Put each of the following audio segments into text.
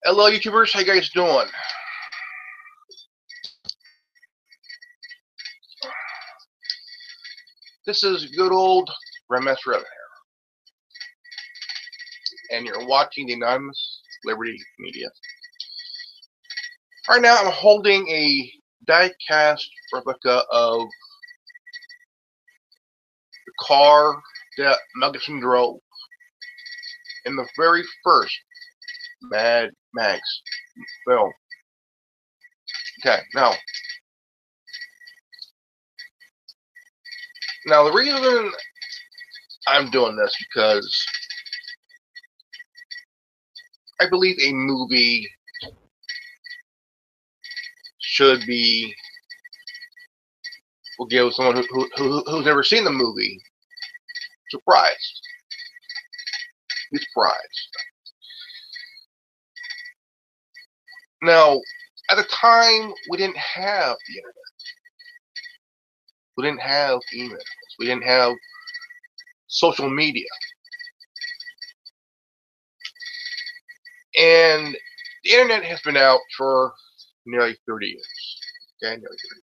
Hello, YouTubers. How you guys doing? This is good old Remus Rev here, and you're watching the Anonymous Liberty Media. Right now, I'm holding a die-cast replica of the car that Mel Gibson drove in the very first Mad Max film. Okay, now the reason I'm doing this because I believe a movie should be will give someone who's never seen the movie surprised. Be surprised. Now, at the time, we didn't have the internet. We didn't have emails. We didn't have social media. And the internet has been out for nearly 30 years. Okay, nearly 30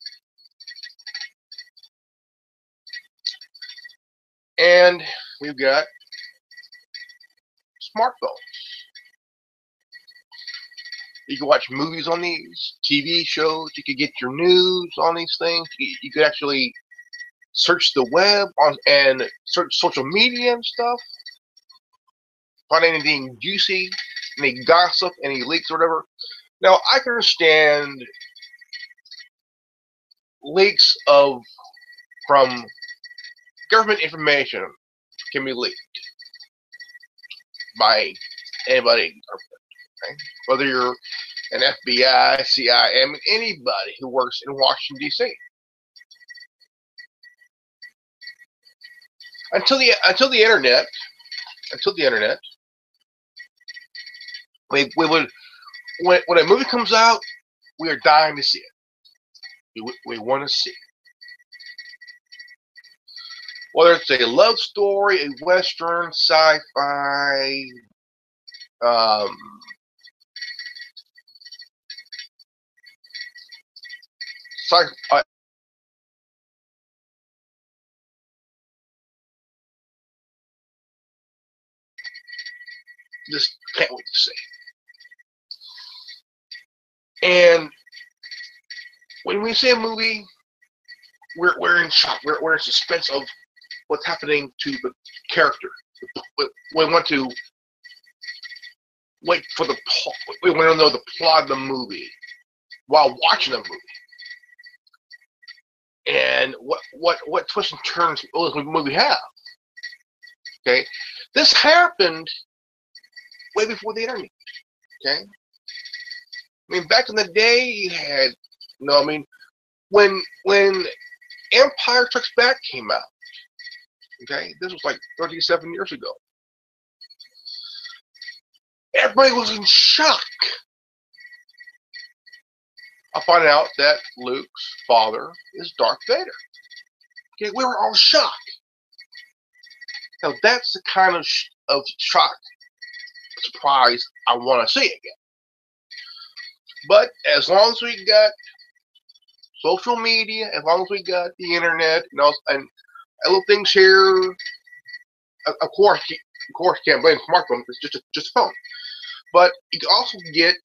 years. And we've got smartphones. You can watch movies on these, TV shows. You could get your news on these things. You could actually search the web and search social media and stuff. Find anything juicy, any gossip, any leaks or whatever. Now, I can understand leaks from government information can be leaked by anybody. Okay? Whether you're an FBI, CIA, anybody who works in Washington, D.C. Until the internet, we would when a movie comes out, we are dying to see it. We want to see it. Whether it's a love story, a western, sci-fi, just can't wait to see. And when we see a movie, we're in shock. We're in suspense of what's happening to the character. We want to wait for the plot. We want to know the plot of the movie while watching the movie. And what twists and turns will the movie have? Okay, this happened way before the internet. Okay, I mean back in the day, you had when Empire Strikes Back came out. Okay, this was like 37 years ago. Everybody was in shock. I find out that Luke's father is Darth Vader. Okay, we were all shocked. Now that's the kind of shock, surprise I want to see again. But as long as we got social media, as long as we got the internet, and little things here, of course, you can't blame smartphone. It's just a phone. But you can also get,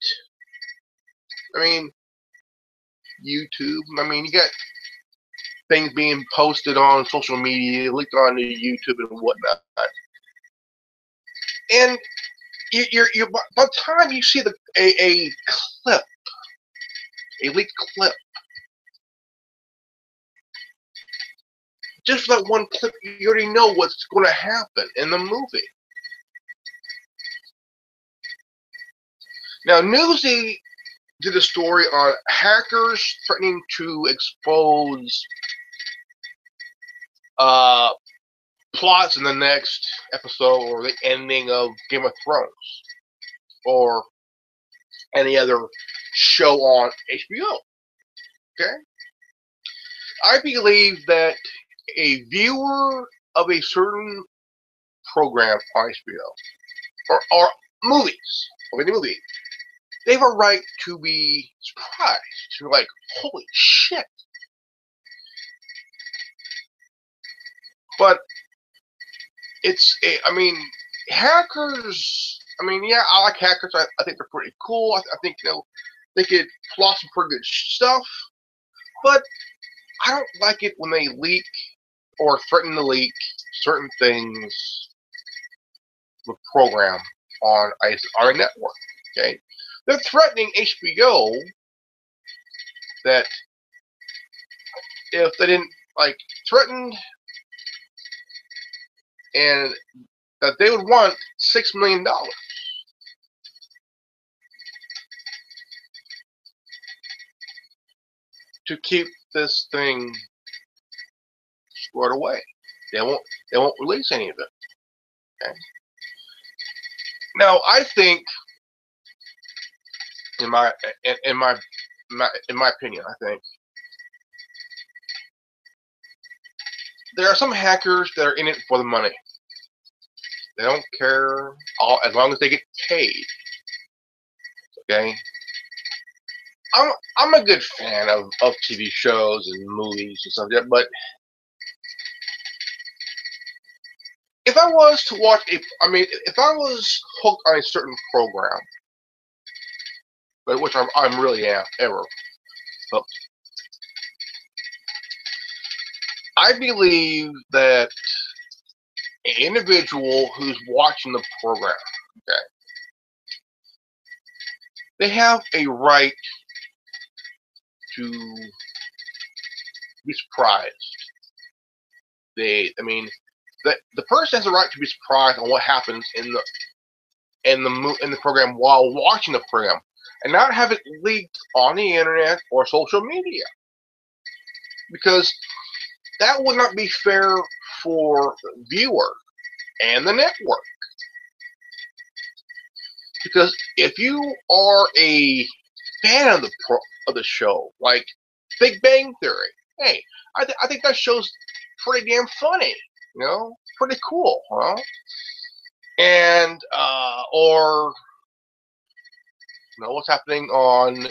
YouTube. You got things being posted on social media, linked onto YouTube and whatnot. And you're by the time you see a clip, a leaked clip, just for that one clip, you already know what's going to happen in the movie. Now, NEWSY did a story on hackers threatening to expose plots in the next episode or the ending of Game of Thrones or any other show on HBO. Okay? I believe that a viewer of a certain program on HBO or movies, of any movie, They have a right to be surprised. You're like, holy shit. But I mean, hackers, I mean, yeah, I like hackers. I think they're pretty cool. I think, they could plot some pretty good stuff. But I don't like it when they leak or threaten to leak certain things with program on a network. Okay, they're threatening HBO that if they didn't threatened and that they would want $6 million to keep this thing squared away. They won't release any of it. Okay. Now I think, in my opinion, I think there are some hackers that are in it for the money. They don't care as long as they get paid. Okay. I'm a good fan of TV shows and movies and stuff like that, but if I was to watch if I was hooked on a certain program, but which I'm really ever hooked, I believe that an individual who's watching the program, okay, they have a right to be surprised. The person has a right to be surprised on what happens in the program while watching the program, and not have it leaked on the internet or social media, because that would not be fair for the viewer and the network. Because if you are a fan of the show, like Big Bang Theory, hey, I think that show's pretty damn funny, pretty cool, huh? And or what's happening on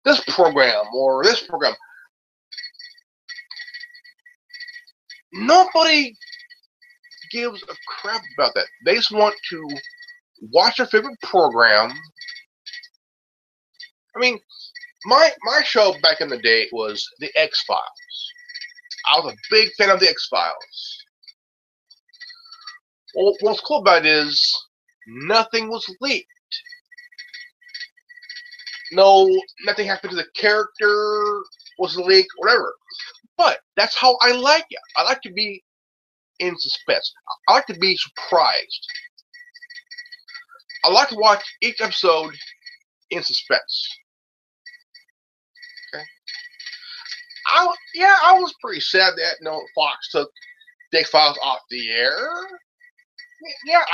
this program or this program. Nobody gives a crap about that. They just want to watch their favorite program. I mean, my show back in the day was the X-Files. I was a big fan of the X-Files. Well, what's cool about it is nothing was leaked. Nothing happened to the character was leaked, whatever. But that's how I like it. I like to be in suspense. I like to be surprised. I like to watch each episode in suspense. Okay. I was pretty sad that Fox took the X-Files off the air. Yeah,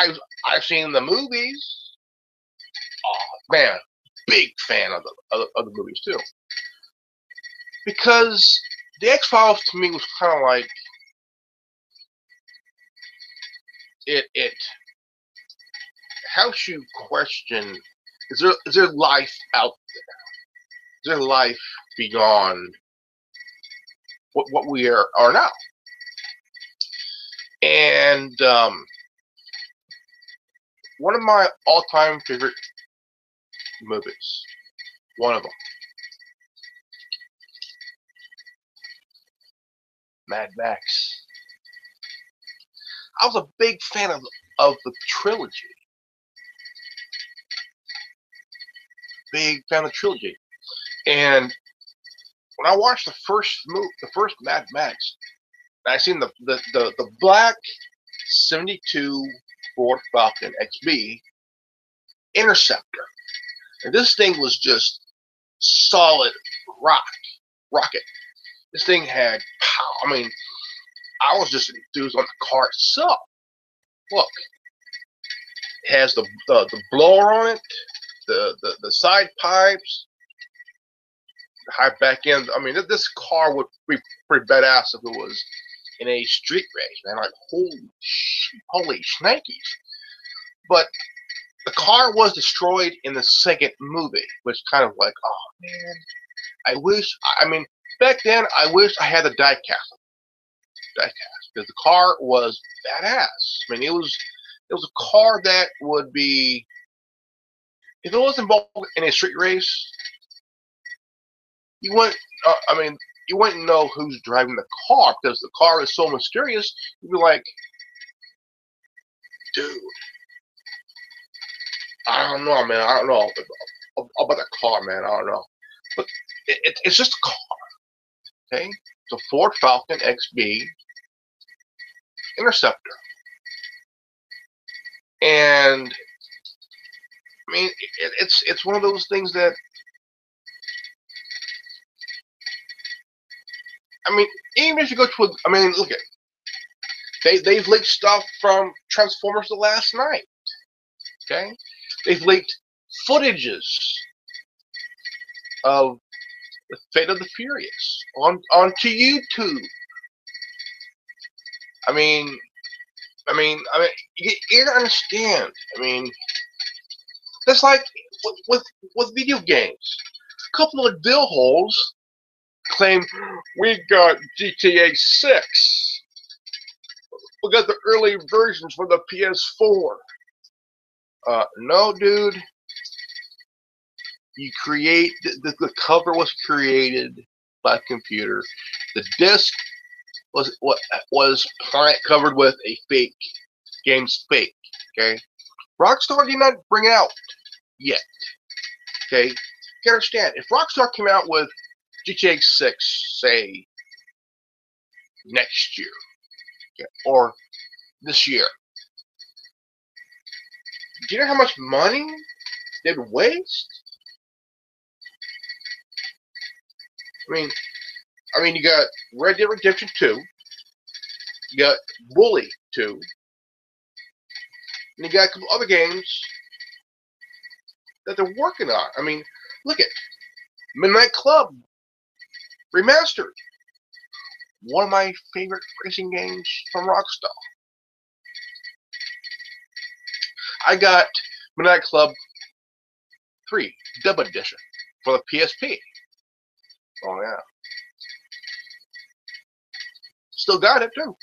I've seen the movies. Oh man, big fan of the movies too. Because the X-Files to me was kind of like it helps you question: is there life out there? Is there life beyond what we are now? And one of my all-time favorite movies, one of them, Mad Max. I was a big fan of the trilogy. Big fan of the trilogy. And when I watched the first Mad Max, I seen the black 72 Ford Falcon XB Interceptor, and this thing was just solid rocket. This thing had power. I mean, I was just enthused on the car itself. Look, it has the blower on it, the side pipes, the high back end. I mean, this car would be pretty badass if it was in a street race, man. Like, holy shnikes. But the car was destroyed in the second movie, which kind of like, oh man, I wish. I mean, back then I wish I had the diecast because the car was badass. I mean, it was a car that would be, if it was involved in a street race, you wouldn't. I mean, you wouldn't know who's driving the car because the car is so mysterious. You'd be like, dude, I don't know, man. I don't know about that car, man. I don't know. But it's just a car, okay? It's a Ford Falcon XB Interceptor. And, I mean, it's one of those things that, I mean, even if you go to I mean, look at, they've leaked stuff from Transformers the Last Night, okay? They've leaked footages of the Fate of the Furious onto YouTube. I mean, you gotta understand. I mean, that's like with video games. A couple of dillholes claim we got GTA 6. We got the early versions for the PS4. No, dude. You create the cover was created by a computer. The disc was covered with a fake game's fake. Okay, Rockstar did not bring it out yet. Okay, you can understand if Rockstar came out with GTA 6, say next year, okay, or this year, do you know how much money they'd waste? I mean, you got Red Dead Redemption 2, you got Bully 2, and you got a couple other games that they're working on. I mean, look at Midnight Club Remastered, one of my favorite racing games from Rockstar. I got Midnight Club 3 Dub Edition for the PSP. Oh yeah. Still got it too.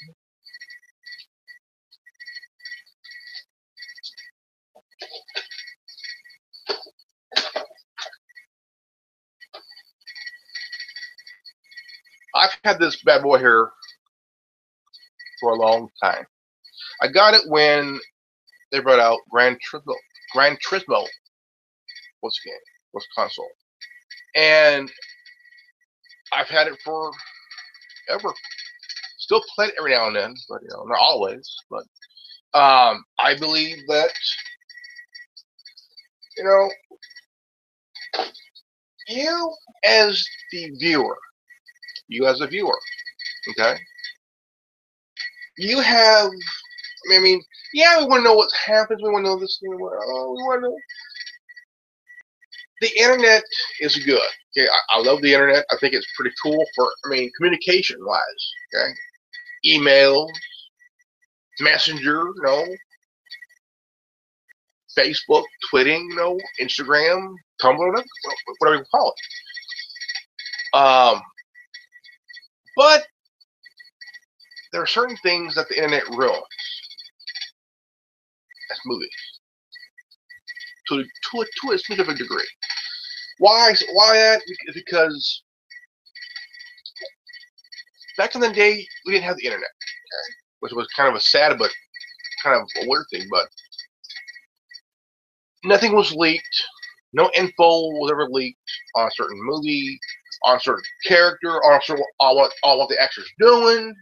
I've had this bad boy here for a long time. I got it when they brought out Gran Turismo was game, was console, and I've had it for ever. Still play it every now and then, but you know, not always. But I believe that, you know, you as the viewer, okay, you have. I mean, yeah, we want to know what happens. We want to know this. We want to know. The internet is good. Okay, I love the internet. I think it's pretty cool for, I mean, communication-wise. Okay, email, messenger, you know, Facebook, Twitting, you know, Instagram, Tumblr, whatever you call it. But there are certain things that the internet ruins. That's movies, to a specific degree. Why that? Because back in the day, we didn't have the internet, okay? Which was kind of a sad but kind of a weird thing. But nothing was leaked. No info was ever leaked on a certain movie, on a certain character, on what the actor's doing.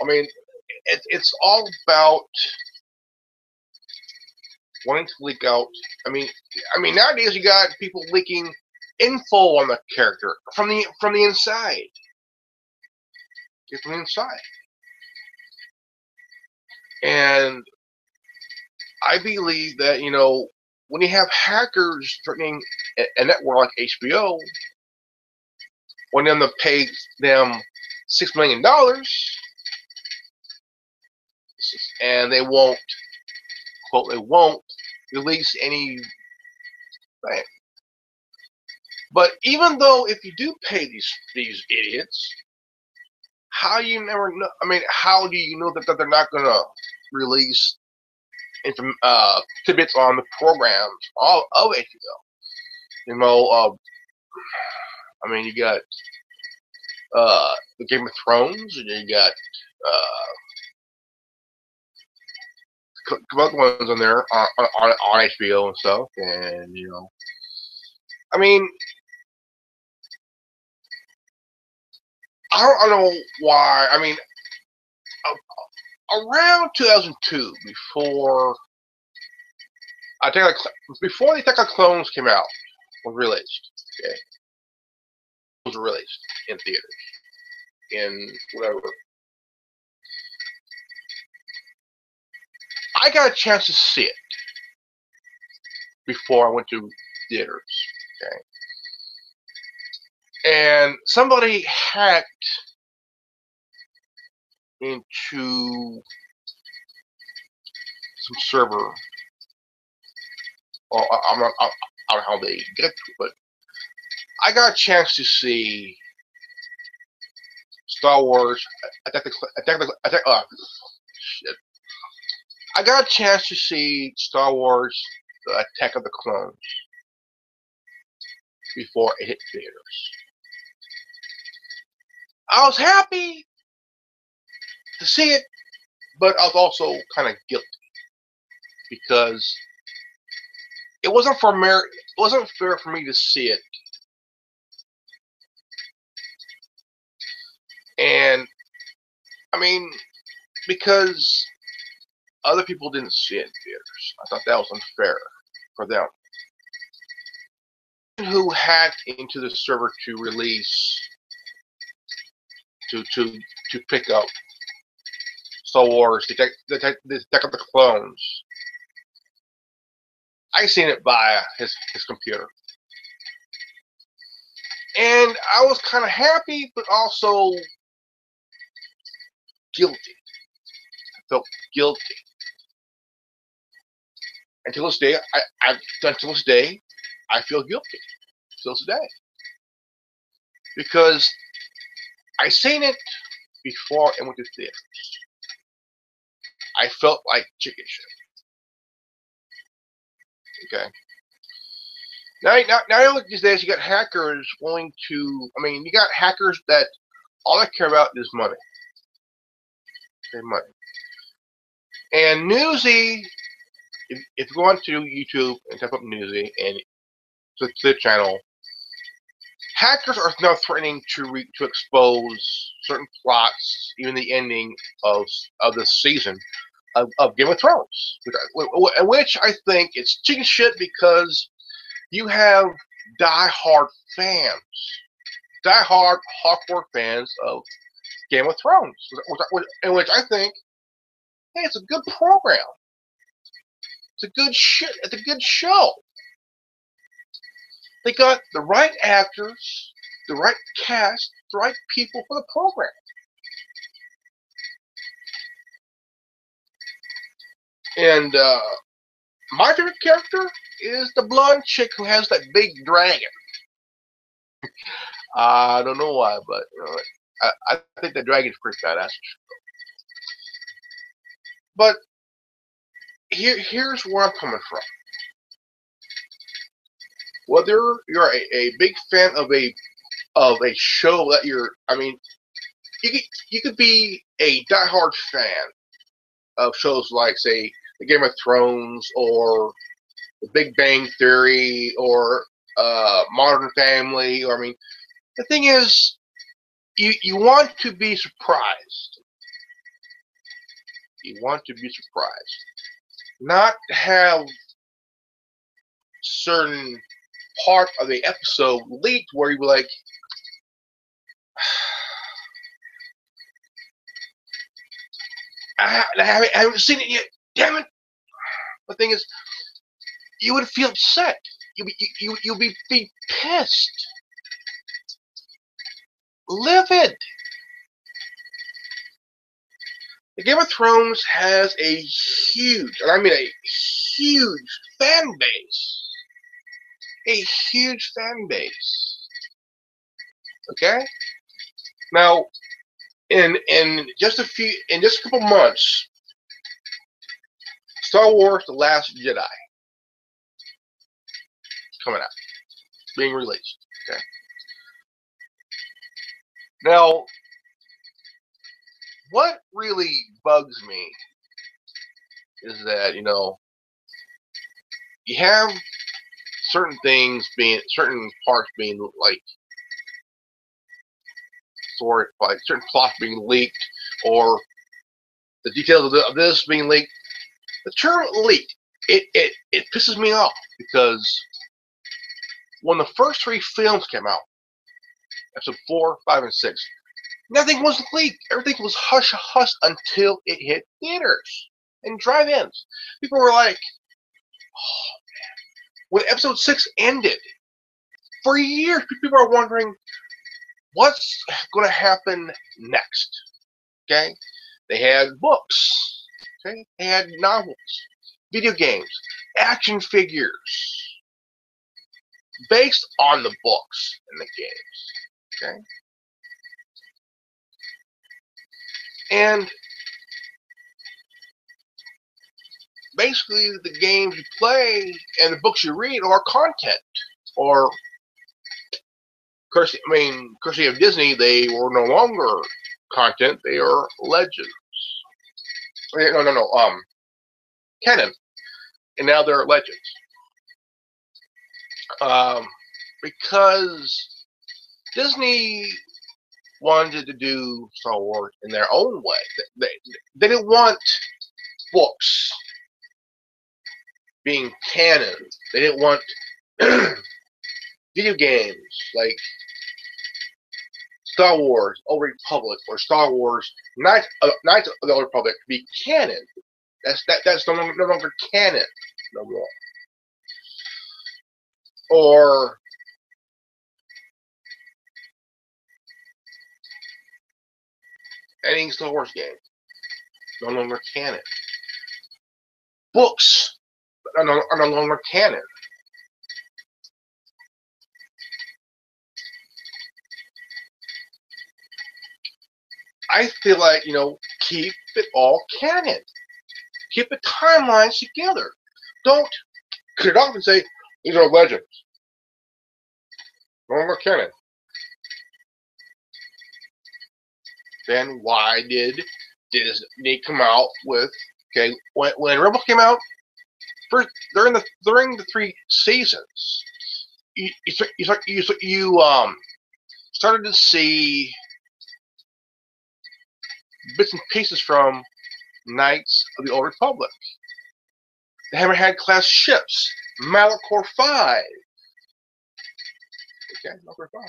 I mean, it's all about wanting to leak out. I mean, nowadays you got people leaking info on the character from the inside. From the inside. And I believe that, you know, when you have hackers threatening a network like HBO, when them to pay them $6 million, and they won't, quote, they won't release any thing. But even though if you do pay these idiots, how you never know? I mean, how do you know that they're not gonna release tidbits on the programs all of HBO? You know, I mean, you got the Game of Thrones, and you got a couple other ones on there on HBO and stuff, and you know, I mean, I don't know why. I mean, around 2002, before before the Attack of Clones came out, was released. Okay, was released in theaters, in whatever. I got a chance to see it before I went to theaters. Okay, and somebody hacked into some server. Well, I don't know how they get to it, but I got a chance to see Star Wars shit. I got a chance to see Star Wars The Attack of the Clones before it hit theaters. I was happy to see it, but I was also kind of guilty because it wasn't fair for me to see it, and I mean, because other people didn't see it in theaters. I thought that was unfair for them. Who hacked into the server to release to pick up Star Wars, the Attack of the Clones. I seen it via his computer, and I was kind of happy, but also guilty. I felt guilty. Until this day, until this day, I feel guilty. Till today, because I seen it before I went to theaters. I felt like chicken shit. Okay. Now look these days, you got hackers willing to. I mean, you got hackers that all they care about is money. Okay, money. And NEWSY, if you go onto YouTube and type up NEWSY and to the channel, hackers are now threatening to expose certain plots, even the ending of the season of Game of Thrones, which I think it's chicken shit because you have die-hard fans, die-hard hardcore fans of Game of Thrones, in which I think, hey, it's a good program. It's a good shit. It's a good show. They got the right actors, the right cast, the right people for the program. And my favorite character is the blonde chick who has that big dragon. I don't know why, but you know, I think the dragon's pretty badass. But here's where I'm coming from. Whether you're a big fan of a show that I mean, you could be a diehard fan of shows like, say, the Game of Thrones or the Big Bang Theory or Modern Family. Or I mean, the thing is, you want to be surprised. You want to be surprised, not have certain part of the episode leaked where you were like, I haven't seen it yet. Damn it! The thing is, you would feel upset. You'll be pissed, livid. The Game of Thrones has a huge, and I mean a huge fan base. A huge fan base. Okay? Now, in just a couple months, Star Wars: The Last Jedi is coming out, being released. Okay. Now, what really bugs me is that you have certain parts being like certain plots being leaked, or the details of this being leaked. The term leaked, it pisses me off, because when the first 3 films came out, episode 4, 5, and 6, nothing was leaked. Everything was hush until it hit theaters and drive-ins. People were like, oh, man. When episode 6 ended, for years, people are wondering what's going to happen next. Okay? They had books. Okay? They had novels, video games, action figures based on the books and the games. Okay? And basically, the games you play and the books you read are content. Or, courtesy of Disney, they were no longer content; they are legends. No, canon, and now they're legends. Because Disney wanted to do Star Wars in their own way. They didn't want books being canon. They didn't want video games like Star Wars Old Republic or Star Wars Knights of the Old Republic to be canon. That's no longer canon no more. Or any Star Wars game, no longer canon. Books are no longer canon. I feel like, keep it all canon. Keep the timelines together. Don't cut it off and say, these are legends. No longer canon. Then why did Disney come out with, when Rebels came out, first during the 3 seasons, you started to see bits and pieces from Knights of the Old Republic. The Hammerhead class ships, Malachor 5. Okay, Malachor 5.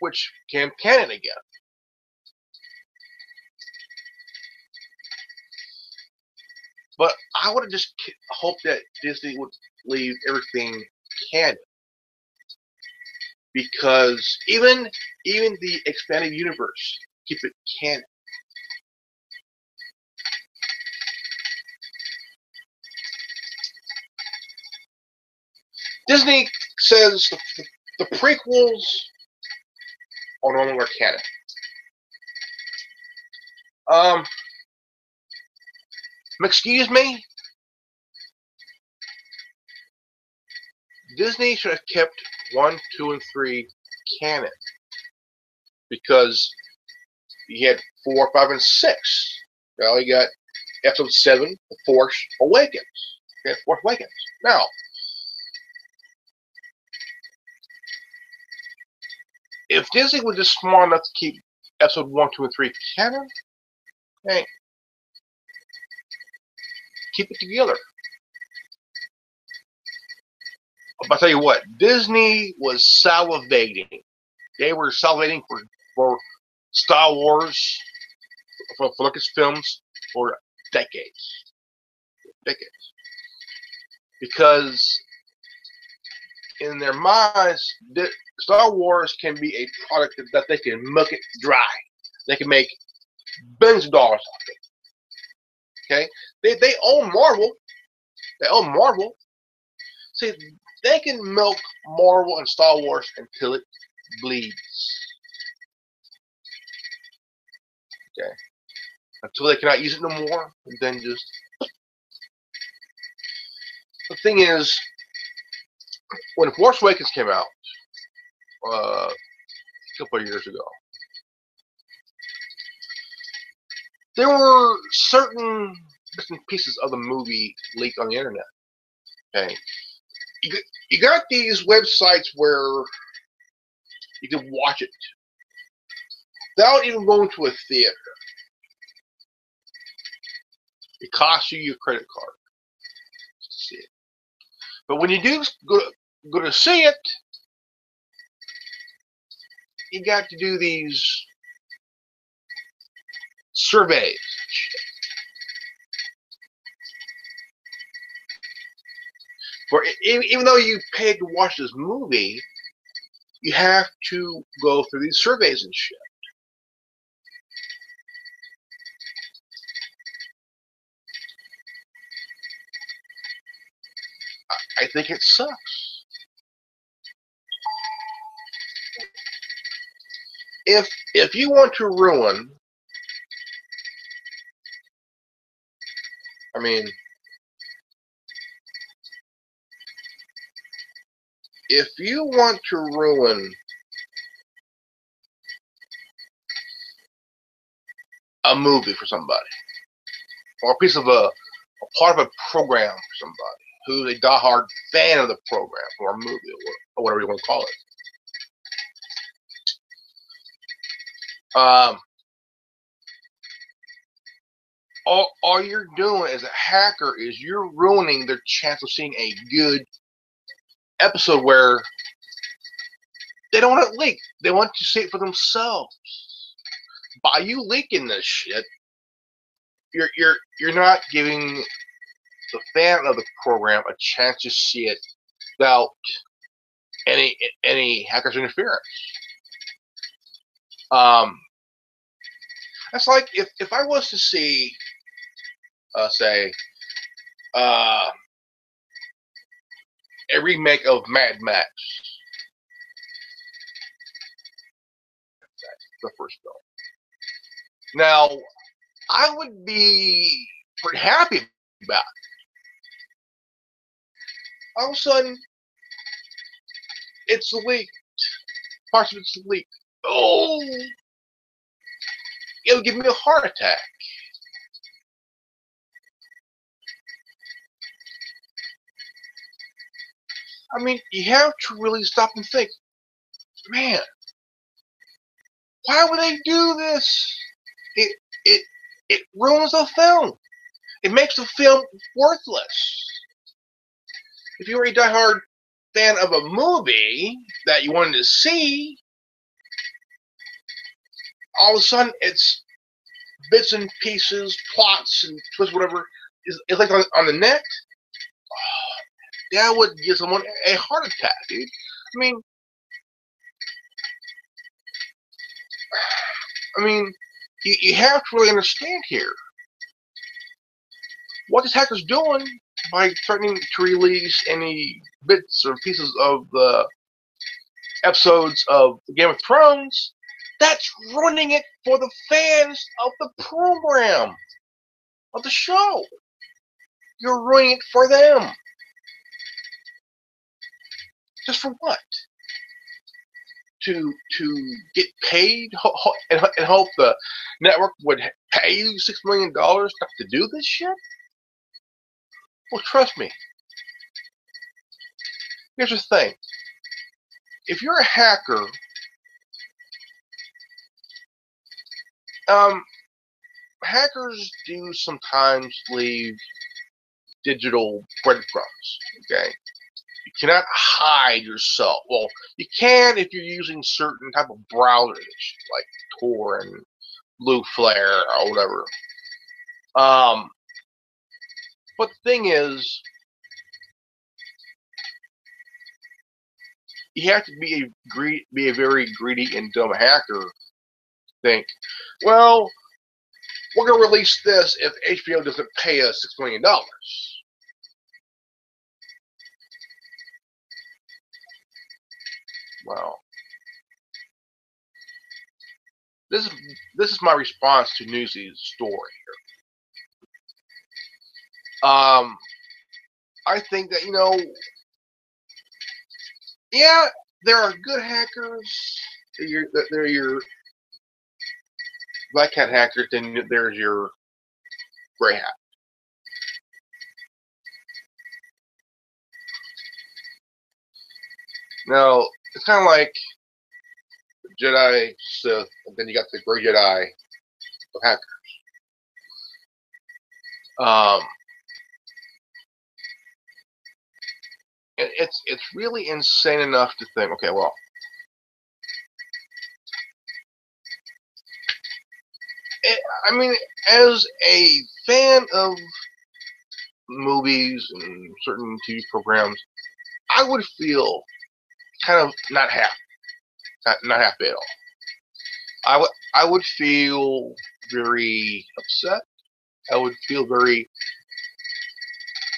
Which became canon again. But I would have just hoped that Disney would leave everything canon. Because even the expanded universe, keep it canon. Disney says the prequels are no longer canon. Excuse me? Disney should have kept 1, 2, and 3 canon. Because you had 4, 5, and 6. Well, you got episode 7, The Force Awakens. Okay, Force Awakens. Now, if Disney was just smart enough to keep episode 1, 2, and 3 canon, hey, keep it together. But I'll tell you what, Disney was salivating. They were salivating for Star Wars, for Lucasfilms, for decades. Because in their minds, Star Wars can be a product that they can milk it dry. They can make billions of dollars off it. Okay, they own Marvel. They own Marvel. See, they can milk Marvel and Star Wars until it bleeds. Okay, until they cannot use it no more, and then just. The thing is, when Force Awakens came out a couple of years ago, there were certain bits and pieces of the movie leaked on the internet. Okay, you got these websites where you can watch it without even going to a theater. It costs you your credit card to see it. But when you do go to see it, you got to do these surveys. For even though you paid to watch this movie, you have to go through these surveys and shit. I think it sucks. If you want to ruin, I mean, if you want to ruin a movie for somebody, or a piece of a part of a program for somebody who's a diehard fan of the program or a movie or whatever you want to call it, all you're doing as a hacker is you're ruining their chance of seeing a good episode where they don't want it leaked. They want to see it for themselves. By you leaking this shit, you're not giving the fan of the program a chance to see it without any hackers interference. That's like if I was to see, say, a remake of Mad Max, the first film. Now, I would be pretty happy about it. All of a sudden, it's leaked. Parts of it's leaked. Oh, it would give me a heart attack. I mean, you have to really stop and think, man, why would they do this? It ruins the film. It makes the film worthless. If you were a diehard fan of a movie that you wanted to see, all of a sudden it's bits and pieces, plots and twists, whatever is like on the net. Oh, that would give someone a heart attack, dude. I mean, you have to really understand here what this hacker's doing by threatening to release any bits or pieces of the episodes of Game of Thrones. That's ruining it for the fans of the program, of the show. You're ruining it for them. Just for what? To get paid and hope the network would pay you $6 million to do this shit? Well, trust me. Here's the thing. If you're a hacker, hackers do sometimes leave digital breadcrumbs, okay? You cannot hide yourself. Well, you can if you're using certain type of browsers, like Tor and Blue Flare or whatever. But the thing is, you have to be a very greedy and dumb hacker. Think, well, we're going to release this if HBO doesn't pay us $6 million. Well, this is my response to NEWSY's story here. I think that, yeah, there are good hackers. They're your black hat hackers, then there's your gray hat. Now, it's kind of like Jedi, Sith, and then you got the gray Jedi of hackers. It's really insane enough to think, okay, well, I mean, as a fan of movies and certain TV programs, I would feel kind of not happy at all. I would feel very upset. I would feel very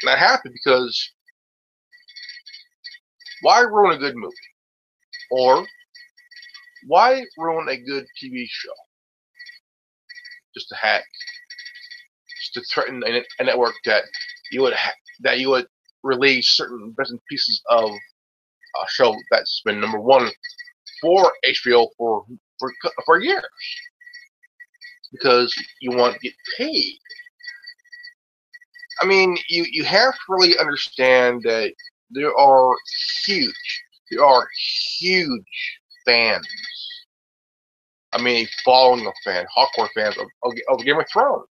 not happy because why ruin a good movie? Or why ruin a good TV show? Just to hack, just to threaten a network that you would release certain bits and pieces of a show that's been #1 for HBO for years because you want to get paid. I mean, you have to really understand that there are huge fans. I mean, following of fans, hardcore fans of Game of Thrones.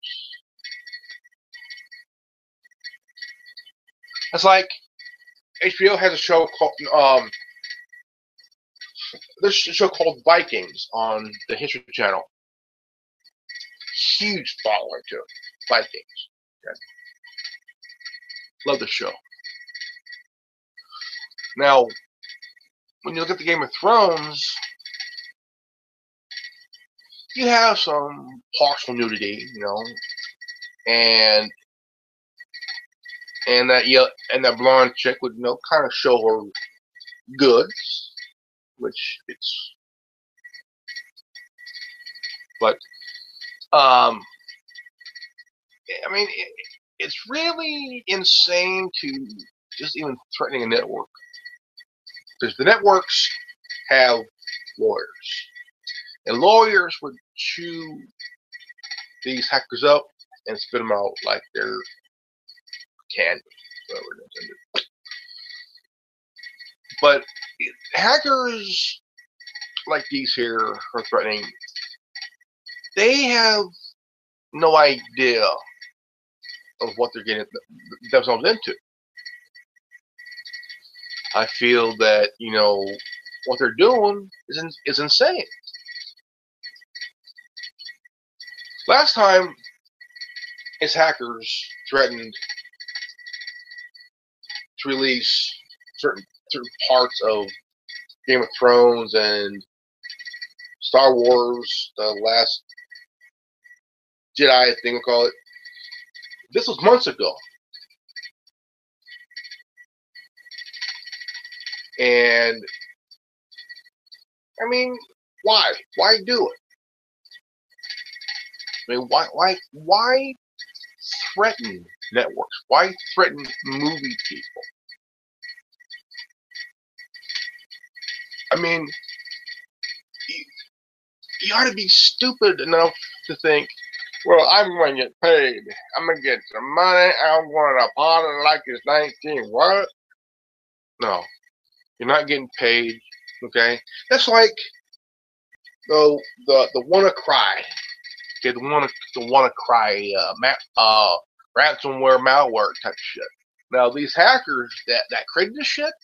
It's like HBO has a show called there's a show called Vikings on the History Channel. Huge following to it, Vikings. Okay. Love the show. Now, when you look at the Game of Thrones, you have some partial nudity, and that blonde chick would kind of show her goods, which it's, but I mean, it's really insane to just even threatening a network, because the networks have lawyers, and lawyers would chew these hackers up and spit them out like they're candy. But hackers like these here are threatening. They have no idea of what they're getting themselves into. I feel that what they're doing is insane. Last time, his hackers threatened to release certain parts of Game of Thrones and Star Wars, the Last Jedi thing, we'll call it. This was months ago. And, I mean, why? Why do it? I mean, why threaten networks? Why threaten movie people? I mean, you ought to be stupid enough to think, well, I'm going to get paid. I'm going to get some money. I'm going to party like it's 19. What? No, you're not getting paid. Okay, that's like the WannaCry. Okay, the WannaCry ransomware malware type shit. Now these hackers that created this shit,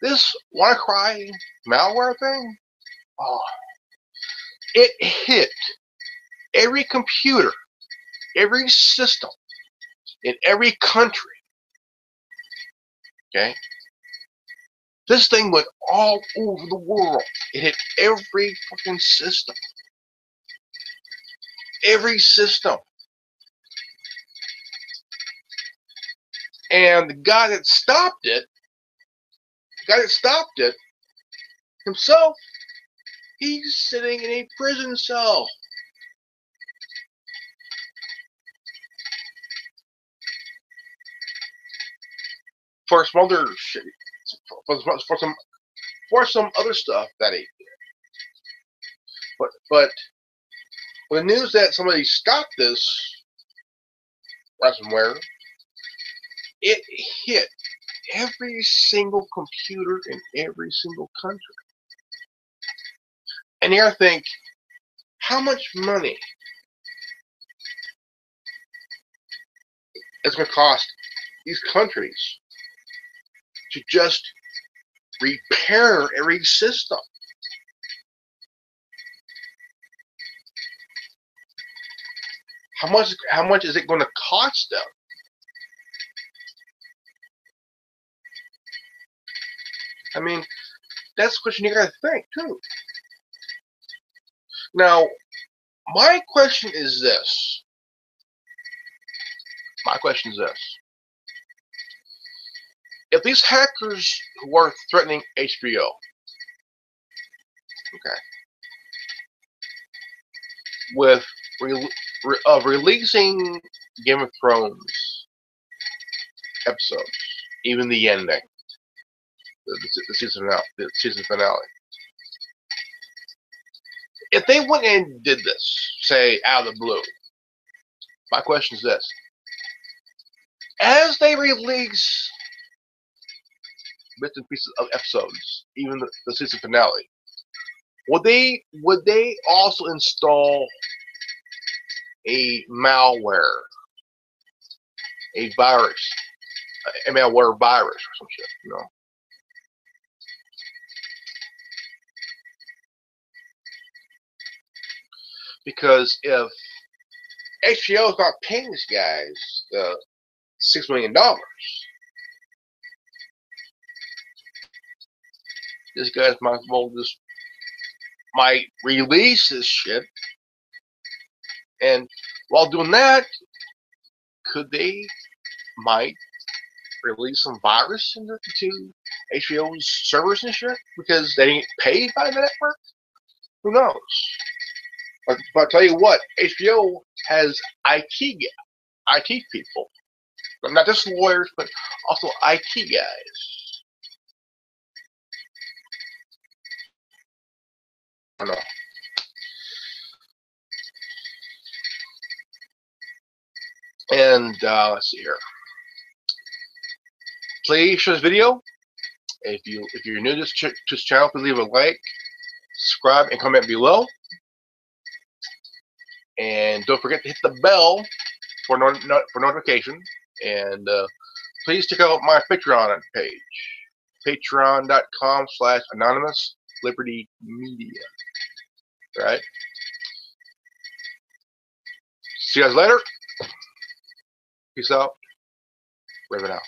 this WannaCry malware thing, it hit every computer, every system in every country. Okay, this thing went all over the world. It hit every fucking system. every system. And the guy that stopped it, himself, he's sitting in a prison cell. For some other shit, for some other stuff that he did. But when the news that somebody stopped this ransomware, it hit every single computer in every single country. And you gotta think, how much money it's gonna cost these countries to just repair every system? How much is it going to cost them? I mean, that's a question you gotta think too. Now, my question is this. If these hackers who are threatening HBO, okay, with releasing Game of Thrones episodes, even the ending, the season finale. If they went and did this, say out of the blue, my question is this: as they release bits and pieces of episodes, even the season finale, would they also install a malware, a virus, a malware virus or some shit, you know? Because if HBO is not paying these guys $6 million, these guys might release this shit, and while doing that, might release some virus into HBO's servers and shit because they didn't get paid by the network? Who knows? But I'll tell you what, HBO has IT people, not just lawyers, but also IT guys. I don't know. And let's see here. Please share this video. If you're new to this channel, please leave a like, subscribe, and comment below. And don't forget to hit the bell for notification. And please check out my Patreon page, patreon.com/anonymouslibertymedia. Right? See you guys later. Peace out. Raven out.